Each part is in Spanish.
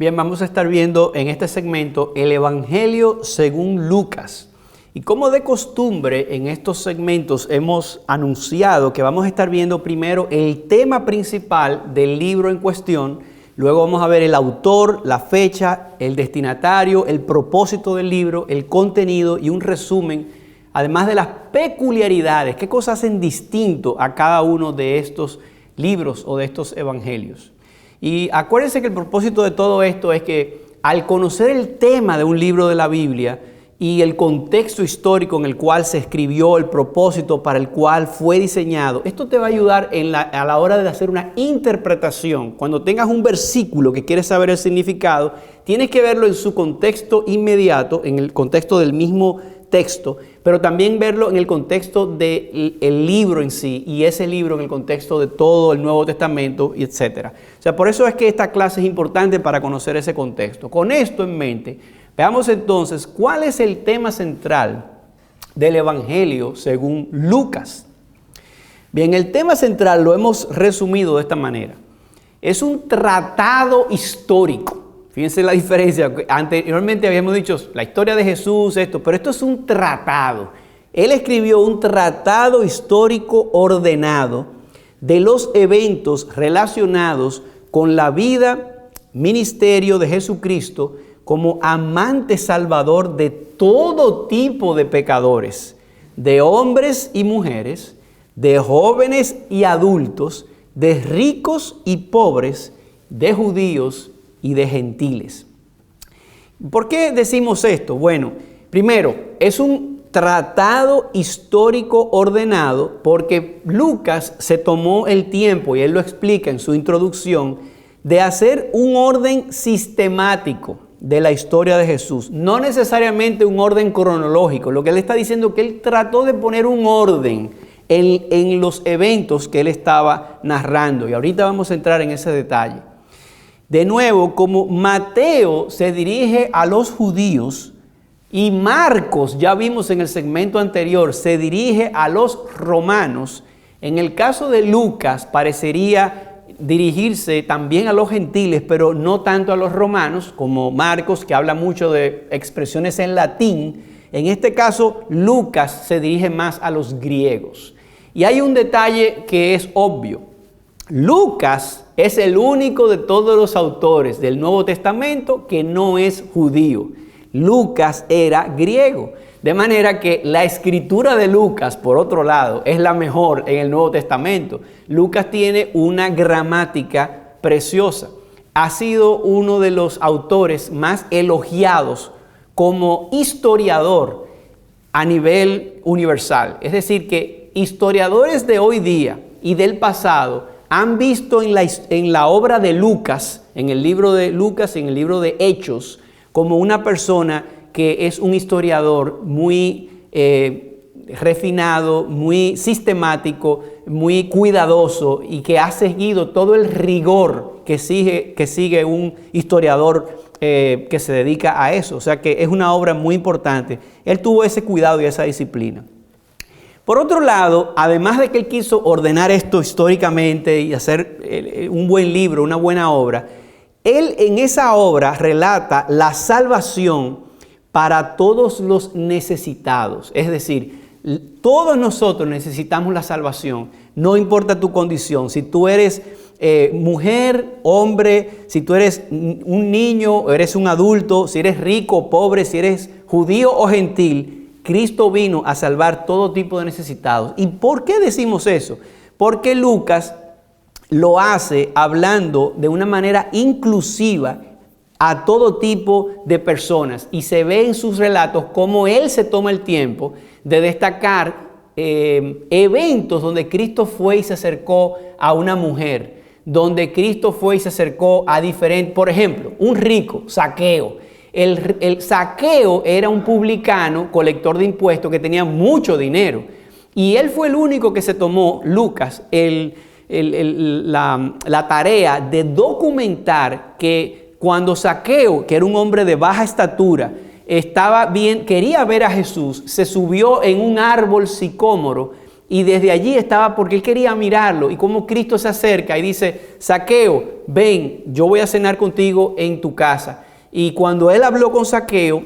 Bien, vamos a estar viendo en este segmento el Evangelio según Lucas. Y como de costumbre en estos segmentos hemos anunciado que vamos a estar viendo primero el tema principal del libro en cuestión, luego vamos a ver el autor, la fecha, el destinatario, el propósito del libro, el contenido y un resumen, además de las peculiaridades, qué cosas hacen distinto a cada uno de estos libros o de estos evangelios. Y acuérdense que el propósito de todo esto es que al conocer el tema de un libro de la Biblia y el contexto histórico en el cual se escribió, el propósito para el cual fue diseñado, esto te va a ayudar a la hora de hacer una interpretación. Cuando tengas un versículo que quieres saber el significado, tienes que verlo en su contexto inmediato, en el contexto del mismo texto, pero también verlo en el contexto del libro en sí y ese libro en el contexto de todo el Nuevo Testamento, y etc. O sea, por eso es que esta clase es importante para conocer ese contexto. Con esto en mente, veamos entonces cuál es el tema central del Evangelio según Lucas. Bien, el tema central lo hemos resumido de esta manera. Es un tratado histórico. Fíjense la diferencia. Anteriormente habíamos dicho la historia de Jesús, pero esto es un tratado. Él escribió un tratado histórico ordenado de los eventos relacionados con la vida, ministerio de Jesucristo como amante salvador de todo tipo de pecadores, de hombres y mujeres, de jóvenes y adultos, de ricos y pobres, de judíos y de gentiles. ¿Por qué decimos esto? Bueno, primero, es un tratado histórico ordenado porque Lucas se tomó el tiempo, y él lo explica en su introducción, de hacer un orden sistemático de la historia de Jesús, no necesariamente un orden cronológico. Lo que él está diciendo es que él trató de poner un orden en los eventos que él estaba narrando, y ahorita vamos a entrar en ese detalle. De nuevo, como Mateo se dirige a los judíos y Marcos, ya vimos en el segmento anterior, se dirige a los romanos, en el caso de Lucas parecería dirigirse también a los gentiles, pero no tanto a los romanos, como Marcos, que habla mucho de expresiones en latín. En este caso, Lucas se dirige más a los griegos. Y hay un detalle que es obvio. Lucas es el único de todos los autores del Nuevo Testamento que no es judío. Lucas era griego. De manera que la escritura de Lucas, por otro lado, es la mejor en el Nuevo Testamento. Lucas tiene una gramática preciosa. Ha sido uno de los autores más elogiados como historiador a nivel universal. Es decir, que historiadores de hoy día y del pasado han visto en la obra de Lucas, en el libro de Lucas, en el libro de Hechos, como una persona que es un historiador muy refinado, muy sistemático, muy cuidadoso y que ha seguido todo el rigor que sigue un historiador que se dedica a eso. O sea que es una obra muy importante. Él tuvo ese cuidado y esa disciplina. Por otro lado, además de que él quiso ordenar esto históricamente y hacer un buen libro, una buena obra, él en esa obra relata la salvación para todos los necesitados. Es decir, todos nosotros necesitamos la salvación, no importa tu condición. Si tú eres mujer, hombre, si tú eres un niño o eres un adulto, si eres rico o pobre, si eres judío o gentil, Cristo vino a salvar todo tipo de necesitados. ¿Y por qué decimos eso? Porque Lucas lo hace hablando de una manera inclusiva a todo tipo de personas, y se ve en sus relatos cómo él se toma el tiempo de destacar eventos donde Cristo fue y se acercó a una mujer, donde Cristo fue y se acercó a diferentes, por ejemplo, un rico, Zaqueo. El Zaqueo era un publicano, colector de impuestos, que tenía mucho dinero. Y él fue el único que se tomó, Lucas, la tarea de documentar que cuando Zaqueo, que era un hombre de baja estatura, quería ver a Jesús, se subió en un árbol sicómoro y desde allí estaba porque él quería mirarlo y cómo Cristo se acerca y dice, Zaqueo, ven, yo voy a cenar contigo en tu casa. Y cuando él habló con Zaqueo,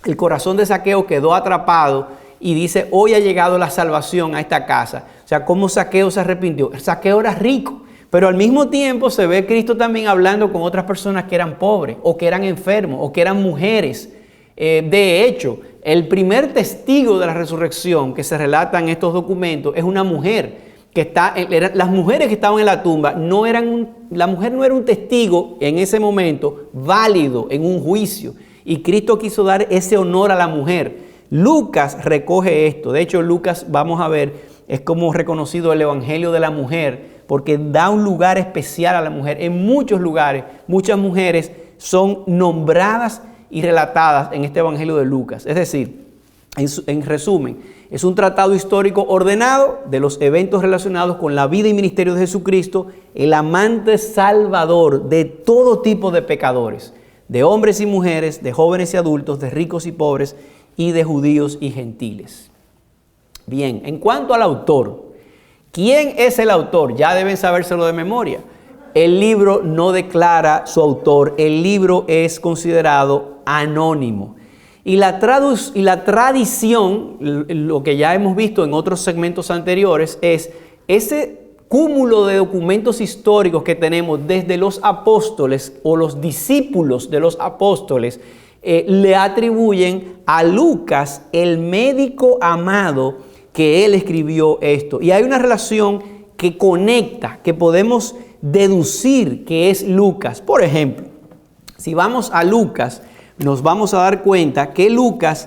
el corazón de Zaqueo quedó atrapado y dice, hoy ha llegado la salvación a esta casa. O sea, cómo Zaqueo se arrepintió. Zaqueo era rico, pero al mismo tiempo se ve Cristo también hablando con otras personas que eran pobres o que eran enfermos o que eran mujeres. De hecho, el primer testigo de la resurrección que se relata en estos documentos es una mujer que las mujeres que estaban en la tumba la mujer no era un testigo en ese momento válido en un juicio, y Cristo quiso dar ese honor a la mujer. Lucas recoge esto. De hecho, Lucas, vamos a ver, es como reconocido el evangelio de la mujer, porque da un lugar especial a la mujer. En muchos lugares, muchas mujeres son nombradas y relatadas en este evangelio de Lucas. Es decir, en resumen, es un tratado histórico ordenado de los eventos relacionados con la vida y ministerio de Jesucristo, el amante salvador de todo tipo de pecadores, de hombres y mujeres, de jóvenes y adultos, de ricos y pobres, y de judíos y gentiles. Bien, en cuanto al autor, ¿quién es el autor? Ya deben sabérselo de memoria. El libro no declara su autor, el libro es considerado anónimo. Y la tradición, lo que ya hemos visto en otros segmentos anteriores, es ese cúmulo de documentos históricos que tenemos desde los apóstoles o los discípulos de los apóstoles, le atribuyen a Lucas, el médico amado, que él escribió esto. Y hay una relación que conecta, que podemos deducir que es Lucas. Por ejemplo, si vamos a Lucas, nos vamos a dar cuenta que Lucas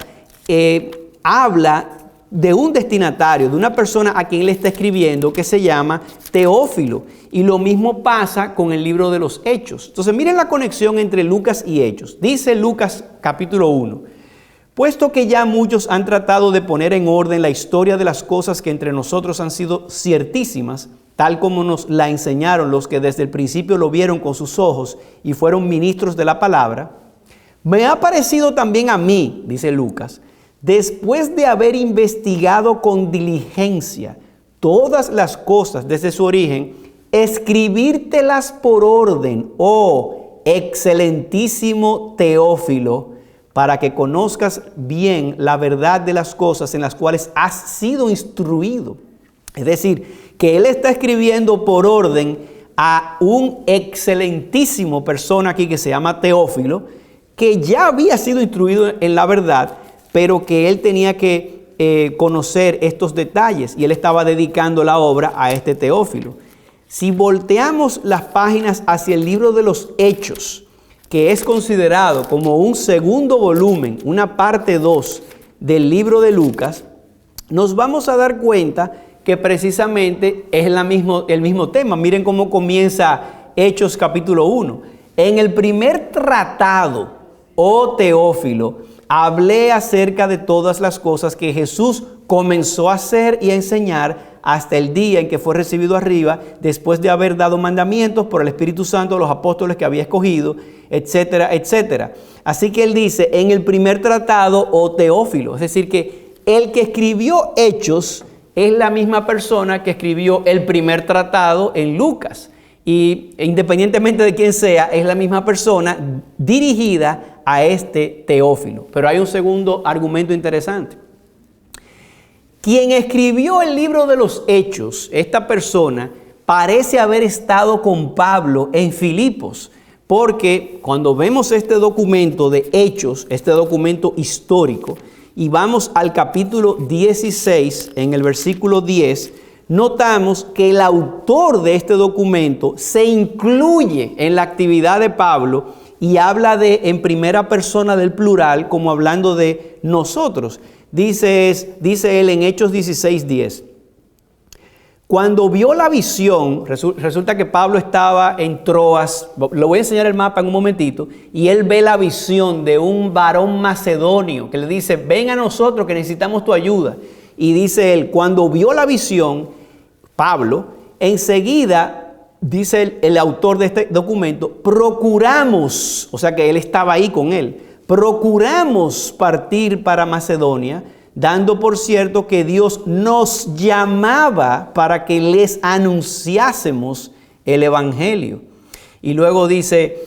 habla de un destinatario, de una persona a quien le está escribiendo, que se llama Teófilo. Y lo mismo pasa con el libro de los Hechos. Entonces miren la conexión entre Lucas y Hechos. Dice Lucas capítulo 1. Puesto que ya muchos han tratado de poner en orden la historia de las cosas que entre nosotros han sido ciertísimas, tal como nos la enseñaron los que desde el principio lo vieron con sus ojos y fueron ministros de la palabra, me ha parecido también a mí, dice Lucas, después de haber investigado con diligencia todas las cosas desde su origen, escribírtelas por orden, oh excelentísimo Teófilo, para que conozcas bien la verdad de las cosas en las cuales has sido instruido. Es decir, que él está escribiendo por orden a un excelentísimo persona aquí que se llama Teófilo, que ya había sido instruido en la verdad, pero que él tenía que conocer estos detalles, y él estaba dedicando la obra a este Teófilo. Si volteamos las páginas hacia el libro de los Hechos, que es considerado como un segundo volumen, una parte 2 del libro de Lucas, nos vamos a dar cuenta que precisamente es el mismo tema. Miren cómo comienza Hechos capítulo 1. En el primer tratado, oh Teófilo, hablé acerca de todas las cosas que Jesús comenzó a hacer y a enseñar hasta el día en que fue recibido arriba, después de haber dado mandamientos por el Espíritu Santo a los apóstoles que había escogido, etcétera, etcétera. Así que él dice, en el primer tratado, oh Teófilo, es decir, que el que escribió Hechos es la misma persona que escribió el primer tratado en Lucas. Y independientemente de quién sea, es la misma persona dirigida a este Teófilo. Pero hay un segundo argumento interesante. Quien escribió el libro de los Hechos, esta persona, parece haber estado con Pablo en Filipos, porque cuando vemos este documento de Hechos, este documento histórico, y vamos al capítulo 16, en el versículo 10, notamos que el autor de este documento se incluye en la actividad de Pablo y habla en primera persona del plural, como hablando de nosotros. Dice él en Hechos 16:10. Cuando vio la visión, resulta que Pablo estaba en Troas, lo voy a enseñar el mapa en un momentito, y él ve la visión de un varón macedonio que le dice, ven a nosotros que necesitamos tu ayuda. Y dice él, cuando vio la visión, Pablo, enseguida, dice el autor de este documento, procuramos, o sea que él estaba ahí con él, procuramos partir para Macedonia, dando por cierto que Dios nos llamaba para que les anunciásemos el evangelio. Y luego dice,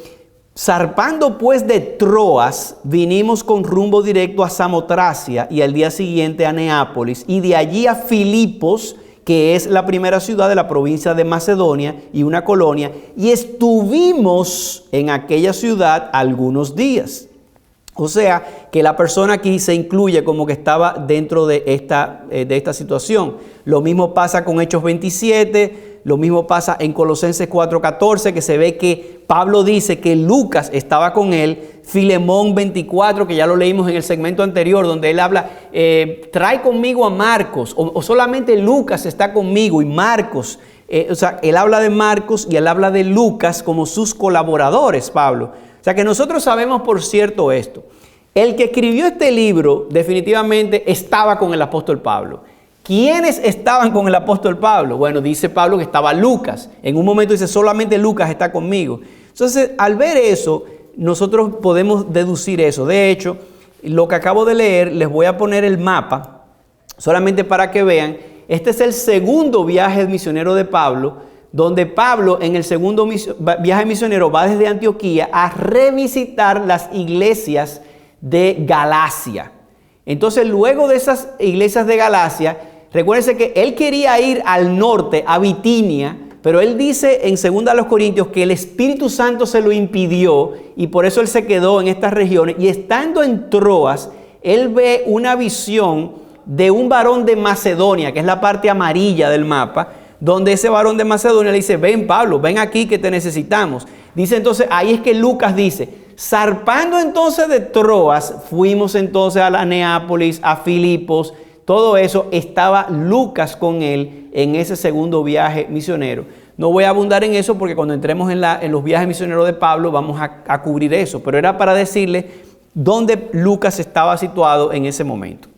zarpando pues de Troas, vinimos con rumbo directo a Samotracia y al día siguiente a Neápolis y de allí a Filipos, que es la primera ciudad de la provincia de Macedonia y una colonia, y estuvimos en aquella ciudad algunos días. O sea, que la persona aquí se incluye como que estaba dentro de esta situación. Lo mismo pasa con Hechos 27, lo mismo pasa en Colosenses 4:14, que se ve que Pablo dice que Lucas estaba con él. Filemón 24, que ya lo leímos en el segmento anterior, donde él habla, trae conmigo a Marcos, o solamente Lucas está conmigo, y Marcos, o sea, él habla de Marcos y él habla de Lucas como sus colaboradores, Pablo. O sea que nosotros sabemos por cierto esto. El que escribió este libro definitivamente estaba con el apóstol Pablo. ¿Quiénes estaban con el apóstol Pablo? Bueno, dice Pablo que estaba Lucas. En un momento dice, solamente Lucas está conmigo. Entonces, al ver eso, nosotros podemos deducir eso. De hecho, lo que acabo de leer, les voy a poner el mapa, solamente para que vean. Este es el segundo viaje misionero de Pablo, donde Pablo en el segundo viaje misionero va desde Antioquía a revisitar las iglesias de Galacia. Entonces, luego de esas iglesias de Galacia, recuérdense que él quería ir al norte, a Bitinia, pero él dice en 2 Corintios que el Espíritu Santo se lo impidió y por eso él se quedó en estas regiones. Y estando en Troas, él ve una visión de un varón de Macedonia, que es la parte amarilla del mapa, donde ese varón de Macedonia le dice, ven Pablo, ven aquí que te necesitamos. Dice entonces, ahí es que Lucas dice, zarpando entonces de Troas, fuimos entonces a la Neápolis, a Filipos, todo eso estaba Lucas con él en ese segundo viaje misionero. No voy a abundar en eso porque cuando entremos en los viajes misioneros de Pablo vamos a cubrir eso, pero era para decirle dónde Lucas estaba situado en ese momento.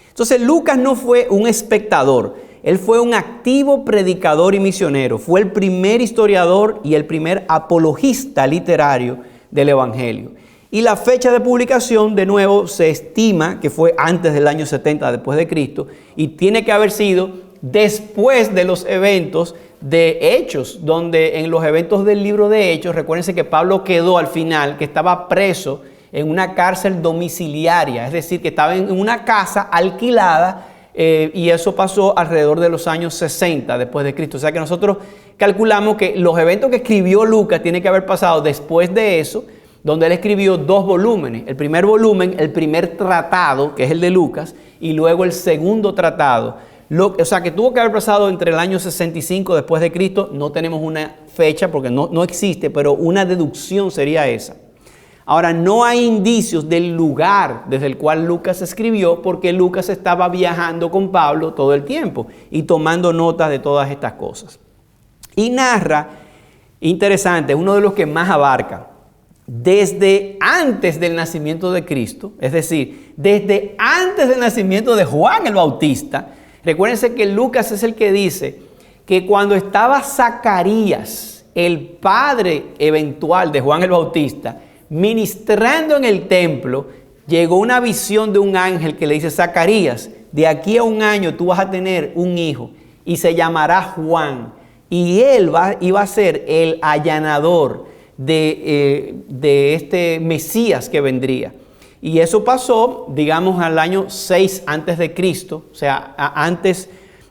Entonces Lucas no fue un espectador, él fue un activo predicador y misionero, fue el primer historiador y el primer apologista literario del Evangelio. Y la fecha de publicación, de nuevo, se estima que fue antes del año 70 después de Cristo y tiene que haber sido después de los eventos de Hechos, donde en los eventos del libro de Hechos, recuérdense que Pablo quedó al final, que estaba preso en una cárcel domiciliaria, es decir, que estaba en una casa alquilada y eso pasó alrededor de los años 60 después de Cristo. O sea que nosotros calculamos que los eventos que escribió Lucas tienen que haber pasado después de eso, donde él escribió 2 volúmenes. El primer volumen, el primer tratado, que es el de Lucas, y luego el segundo tratado. O sea, que tuvo que haber pasado entre el año 65 después de Cristo. No tenemos una fecha porque no existe, pero una deducción sería esa. Ahora, no hay indicios del lugar desde el cual Lucas escribió, porque Lucas estaba viajando con Pablo todo el tiempo y tomando notas de todas estas cosas. Y narra, interesante, uno de los que más abarca, desde antes del nacimiento de Cristo, es decir, desde antes del nacimiento de Juan el Bautista. Recuérdense que Lucas es el que dice que cuando estaba Zacarías, el padre eventual de Juan el Bautista, ministrando en el templo, llegó una visión de un ángel que le dice, Zacarías, de aquí a un año tú vas a tener un hijo y se llamará Juan y él iba a ser el allanador de este Mesías que vendría. Y eso pasó, digamos, al año 6 antes de Cristo, o sea, antes.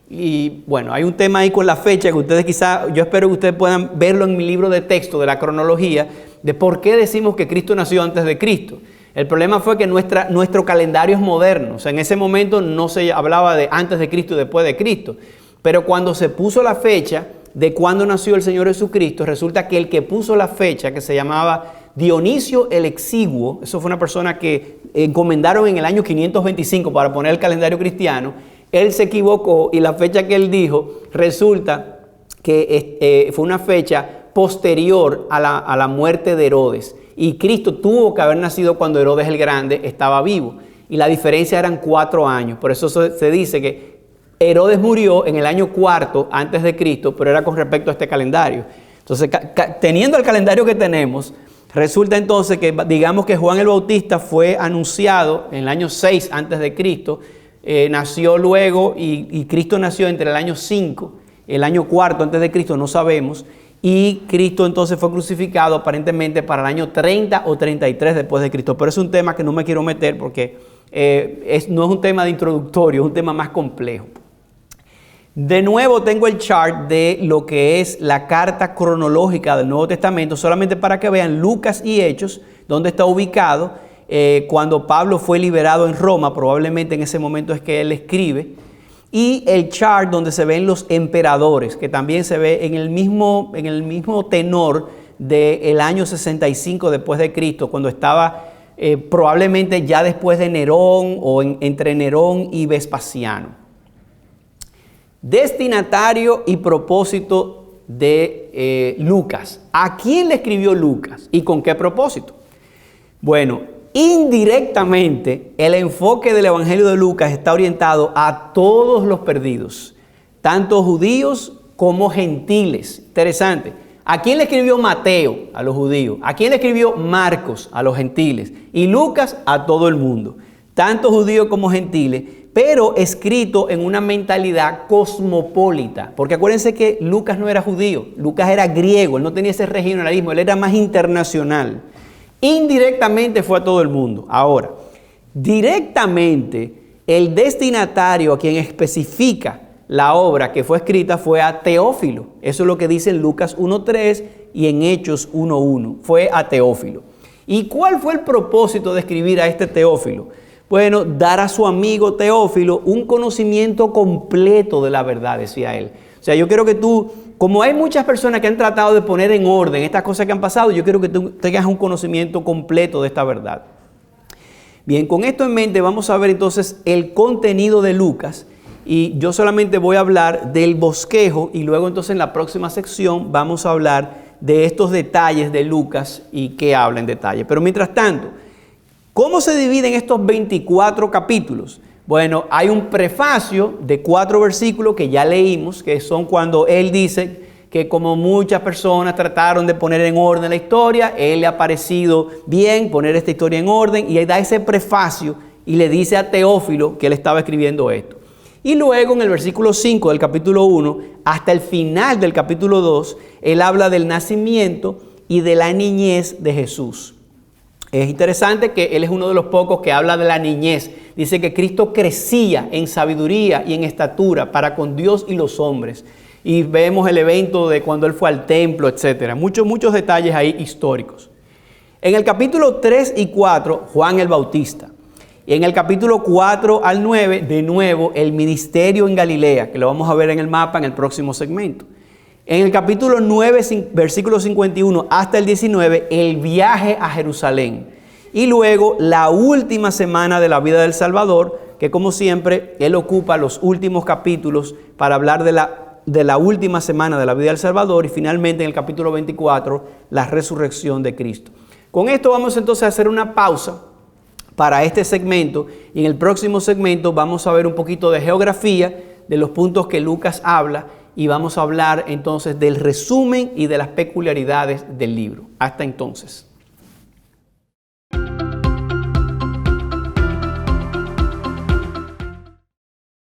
Y bueno, hay un tema ahí con la fecha que ustedes yo espero que ustedes puedan verlo en mi libro de texto de la cronología, de por qué decimos que Cristo nació antes de Cristo. El problema fue que nuestro calendario es moderno, o sea, en ese momento no se hablaba de antes de Cristo y después de Cristo, pero cuando se puso la fecha de cuándo nació el Señor Jesucristo, resulta que el que puso la fecha, que se llamaba Dionisio el Exiguo, eso fue una persona que encomendaron en el año 525 para poner el calendario cristiano, él se equivocó y la fecha que él dijo resulta que fue una fecha posterior a la muerte de Herodes. Y Cristo tuvo que haber nacido cuando Herodes el Grande estaba vivo. Y la diferencia eran 4 años. Por eso se dice que Herodes murió en el año 4 antes de Cristo, pero era con respecto a este calendario. Entonces, teniendo el calendario que tenemos, Resulta entonces que digamos que Juan el Bautista fue anunciado en el año 6 antes de Cristo, nació luego y Cristo nació entre el año 5, el año 4 antes de Cristo, no sabemos, y Cristo entonces fue crucificado aparentemente para el año 30 o 33 después de Cristo. Pero es un tema que no me quiero meter porque no es un tema de introductorio, es un tema más complejo. De nuevo tengo el chart de lo que es la carta cronológica del Nuevo Testamento, solamente para que vean Lucas y Hechos, donde está ubicado cuando Pablo fue liberado en Roma, probablemente en ese momento es que él escribe, y el chart donde se ven los emperadores, que también se ve en el mismo tenor del año 65 después de Cristo, cuando estaba probablemente ya después de Nerón o entre Nerón y Vespasiano. Destinatario y propósito de Lucas. ¿A quién le escribió Lucas y con qué propósito? Bueno, indirectamente el enfoque del Evangelio de Lucas está orientado a todos los perdidos, tanto judíos como gentiles. Interesante. ¿A quién le escribió Mateo? A los judíos. ¿A quién le escribió Marcos? A los gentiles. Y Lucas a todo el mundo, tanto judíos como gentiles, pero escrito en una mentalidad cosmopolita. Porque acuérdense que Lucas no era judío, Lucas era griego, él no tenía ese regionalismo, él era más internacional. Indirectamente fue a todo el mundo. Ahora, directamente, el destinatario a quien especifica la obra que fue escrita fue a Teófilo. Eso es lo que dice en Lucas 1.3 y en Hechos 1.1. Fue a Teófilo. ¿Y cuál fue el propósito de escribir a este Teófilo? Bueno, dar a su amigo Teófilo un conocimiento completo de la verdad, decía él. O sea, yo quiero que tú, como hay muchas personas que han tratado de poner en orden estas cosas que han pasado, yo quiero que tú tengas un conocimiento completo de esta verdad. Bien, con esto en mente vamos a ver entonces el contenido de Lucas y yo solamente voy a hablar del bosquejo y luego entonces en la próxima sección vamos a hablar de estos detalles de Lucas y qué habla en detalle. Pero mientras tanto, ¿cómo se dividen estos 24 capítulos? Bueno, hay un prefacio de 4 versículos que ya leímos, que son cuando él dice que como muchas personas trataron de poner en orden la historia, él le ha parecido bien poner esta historia en orden y él da ese prefacio y le dice a Teófilo que él estaba escribiendo esto. Y luego en el versículo 5 del capítulo 1 hasta el final del capítulo 2, él habla del nacimiento y de la niñez de Jesús. Es interesante que él es uno de los pocos que habla de la niñez. Dice que Cristo crecía en sabiduría y en estatura para con Dios y los hombres. Y vemos el evento de cuando él fue al templo, etc. Muchos detalles ahí históricos. En el capítulo 3 y 4, Juan el Bautista. Y en el capítulo 4 al 9, de nuevo, el ministerio en Galilea, que lo vamos a ver en el mapa en el próximo segmento. En el capítulo 9, versículo 51 hasta el 19, el viaje a Jerusalén. Y luego la última semana de la vida del Salvador, que como siempre, él ocupa los últimos capítulos para hablar de la última semana de la vida del Salvador. Y finalmente en el capítulo 24, la resurrección de Cristo. Con esto vamos entonces a hacer una pausa para este segmento. Y en el próximo segmento vamos a ver un poquito de geografía, de los puntos que Lucas habla. Y vamos a hablar entonces del resumen y de las peculiaridades del libro. Hasta entonces.